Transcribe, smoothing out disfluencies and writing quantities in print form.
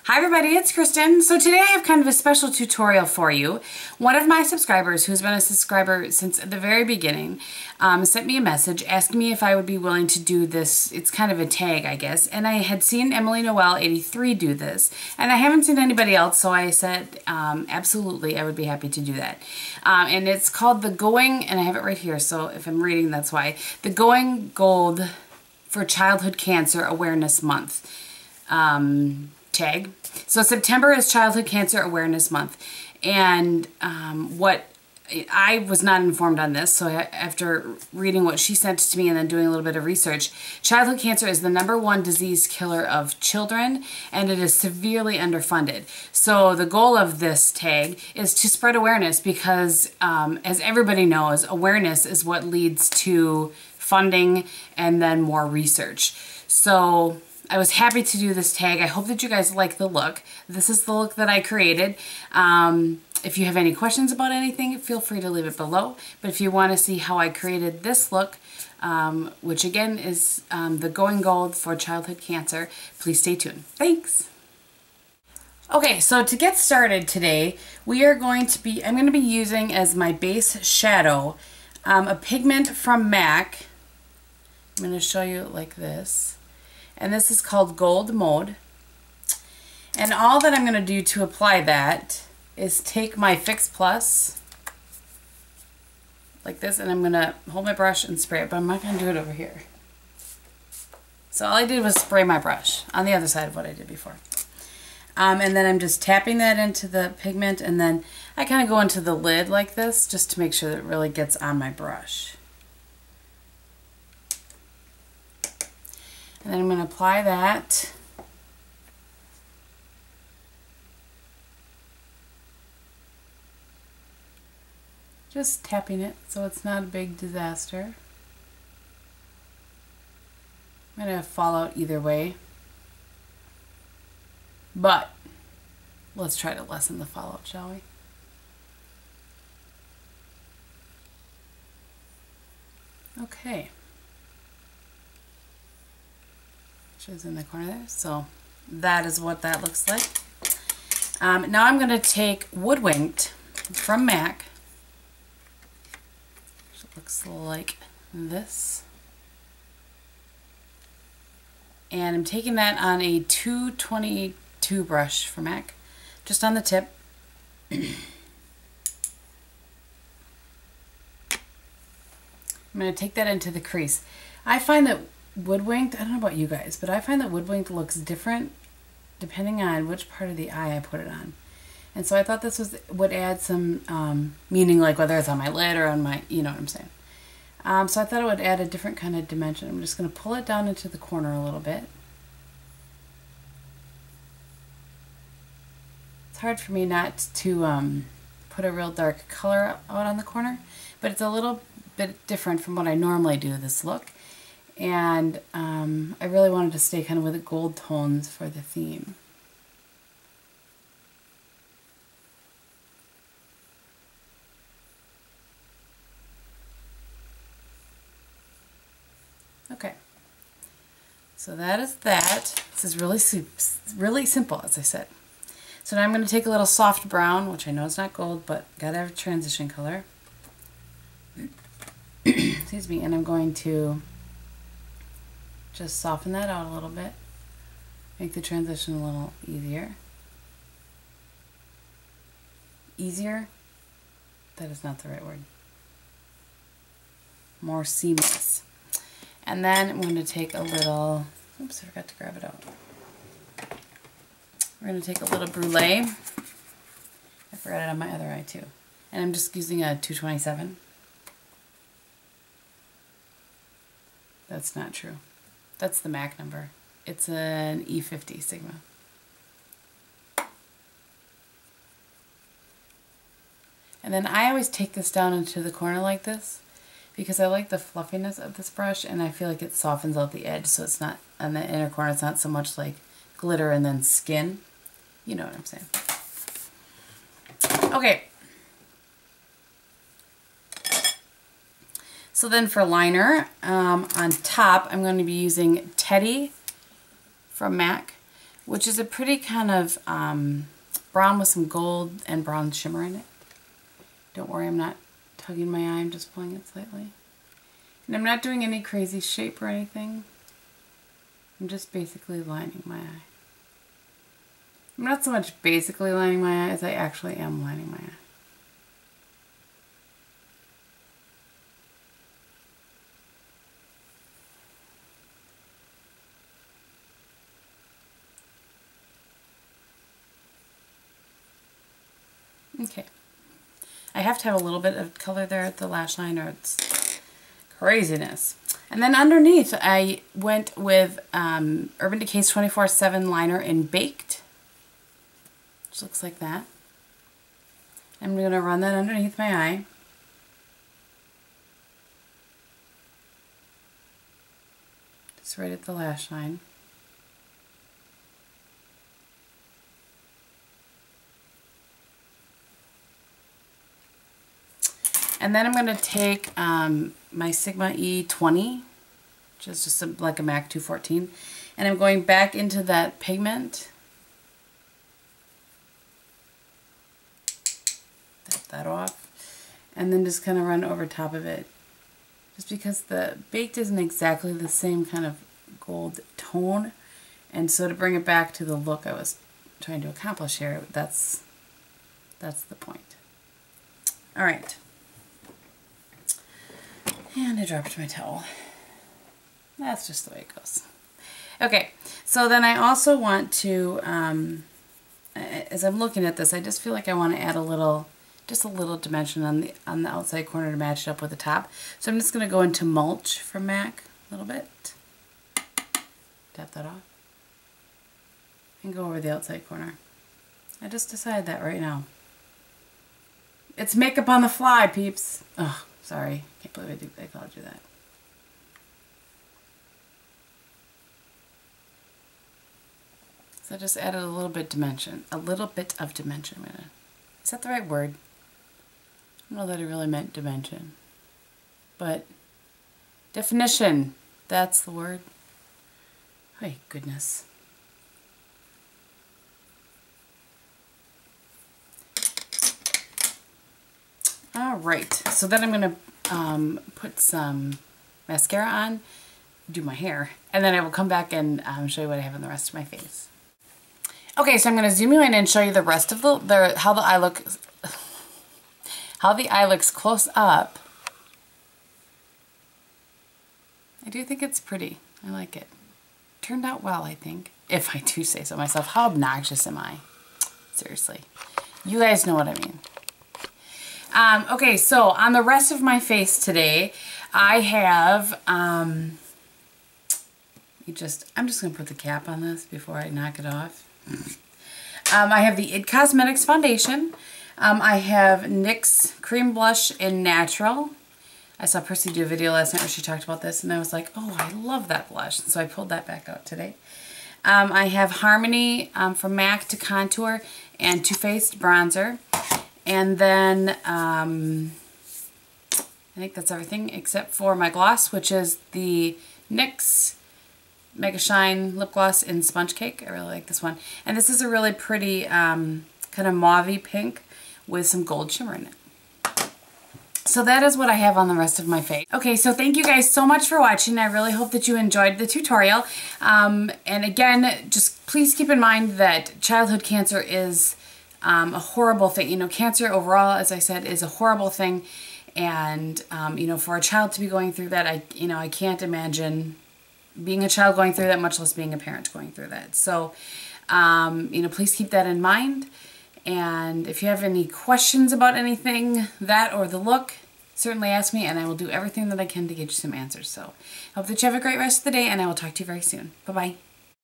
Hi everybody, it's Kristin. So today I have kind of a special tutorial for you. One of my subscribers, who's been a subscriber since the very beginning, sent me a message asking me if I would be willing to do this. It's kind of a tag, I guess. And I had seen Emily Noel 83 do this, and I haven't seen anybody else, so I said absolutely I would be happy to do that. And it's called the Going, and I have it right here, so if I'm reading, that's why. The Going Gold for Childhood Cancer Awareness Month. Tag. So September is Childhood Cancer Awareness Month, and I was not informed on this, so after reading what she sent to me and then doing a little bit of research, childhood cancer is the #1 disease killer of children, and it is severely underfunded. So the goal of this tag is to spread awareness because, as everybody knows, awareness is what leads to funding and then more research. So I was happy to do this tag. I hope that you guys like the look. This is the look that I created. If you have any questions about anything, feel free to leave it below. But if you want to see how I created this look, which again is the Going Gold for Childhood Cancer, please stay tuned. Thanks! Okay, so to get started today, I'm going to be using as my base shadow a pigment from MAC. I'm going to show you it like this. And this is called Gold Mode. And all that I'm going to do to apply that is take my Fix Plus like this, and I'm going to hold my brush and spray it, but I'm not going to do it over here. So all I did was spray my brush on the other side of what I did before. And then I'm just tapping that into the pigment, and then I kind of go into the lid like this just to make sure that it really gets on my brush. And then I'm going to apply that. Just tapping it so it's not a big disaster. I'm going to fall out either way. But let's try to lessen the fallout, shall we? Okay. Is in the corner there. So that is what that looks like. Now I'm going to take Woodwinked from MAC. It looks like this. And I'm taking that on a 222 brush from MAC, just on the tip. I'm going to take that into the crease. I find that Woodwinked, I don't know about you guys, but I find that Woodwinked looks different depending on which part of the eye I put it on. And so I thought this would add some meaning, like whether it's on my lid or on my, you know what I'm saying. So I thought it would add a different kind of dimension. I'm just going to pull it down into the corner a little bit. It's hard for me not to put a real dark color out on the corner, but it's a little bit different from what I normally do this look. And I really wanted to stay kind of with the gold tones for the theme. Okay, so that is that. This is really simple, as I said. So now I'm going to take a little soft brown, which I know is not gold, but gotta have a transition color. Excuse me, and I'm going to just soften that out a little bit, make the transition a little easier. Easier? That is not the right word. More seamless. And then I'm going to take a little, oops, I forgot to grab it out. We're going to take a little Brule. I forgot it on my other eye too. And I'm just using a 227. That's not true. That's the MAC number. It's an E50 Sigma. And then I always take this down into the corner like this because I like the fluffiness of this brush, and I feel like it softens out the edge, so it's not, on the inner corner, it's not so much like glitter and then skin. You know what I'm saying. Okay. So then for liner, on top I'm going to be using Teddy from MAC. which is a pretty kind of brown with some gold and bronze shimmer in it. Don't worry, I'm not tugging my eye, I'm just pulling it slightly. And I'm not doing any crazy shape or anything. I'm just basically lining my eye. I'm not so much basically lining my eye as I actually am lining my eye. Okay. I have to have a little bit of color there at the lash line or it's craziness. And then underneath I went with Urban Decay's 24/7 liner in Baked, which looks like that. I'm going to run that underneath my eye. Just right at the lash line. And then I'm going to take my Sigma E20, which is just like a MAC 214, and I'm going back into that pigment. Tap that off. And then just kind of run over top of it. Just because the Baked isn't exactly the same kind of gold tone. And so to bring it back to the look I was trying to accomplish here, that's the point. Alright. And I dropped my towel. That's just the way it goes. Okay, so then I also want to, as I'm looking at this, I just feel like I want to add a little, just a little dimension on the outside corner to match it up with the top. So I'm just going to go into Mulch from MAC a little bit. Tap that off. And go over the outside corner. I just decided that right now. It's makeup on the fly, peeps. Oh. Sorry, can't believe I called you that. So I just added a little bit of dimension. Is that the right word? I don't know that I really meant dimension. But definition, that's the word. Oh, goodness. Alright, so then I'm going to put some mascara on, do my hair, and then I will come back and show you what I have on the rest of my face. Okay, so I'm going to zoom you in and show you the rest of how the eye looks close up. I do think it's pretty. I like it. Turned out well, I think, if I do say so myself. How obnoxious am I? Seriously. You guys know what I mean. Okay, so on the rest of my face today, I have, I'm just going to put the cap on this before I knock it off. I have the IT Cosmetics foundation. I have NYX cream blush in Natural. I saw Percy do a video last night where she talked about this, and I was like, oh, I love that blush. So I pulled that back out today. I have Harmony from MAC to Contour and Too Faced bronzer. And then I think that's everything except for my gloss, which is the NYX Mega Shine Lip Gloss in Sponge Cake. I really like this one. And this is a really pretty kind of mauve-y pink with some gold shimmer in it. So that is what I have on the rest of my face. Okay, so thank you guys so much for watching. I really hope that you enjoyed the tutorial. And again, just please keep in mind that childhood cancer is a horrible thing. You know, cancer overall, as I said, is a horrible thing. And, you know, for a child to be going through that, I can't imagine being a child going through that, much less being a parent going through that. So, you know, please keep that in mind. And if you have any questions about anything, that or the look, certainly ask me and I will do everything that I can to get you some answers. So, I hope that you have a great rest of the day and I will talk to you very soon. Bye-bye.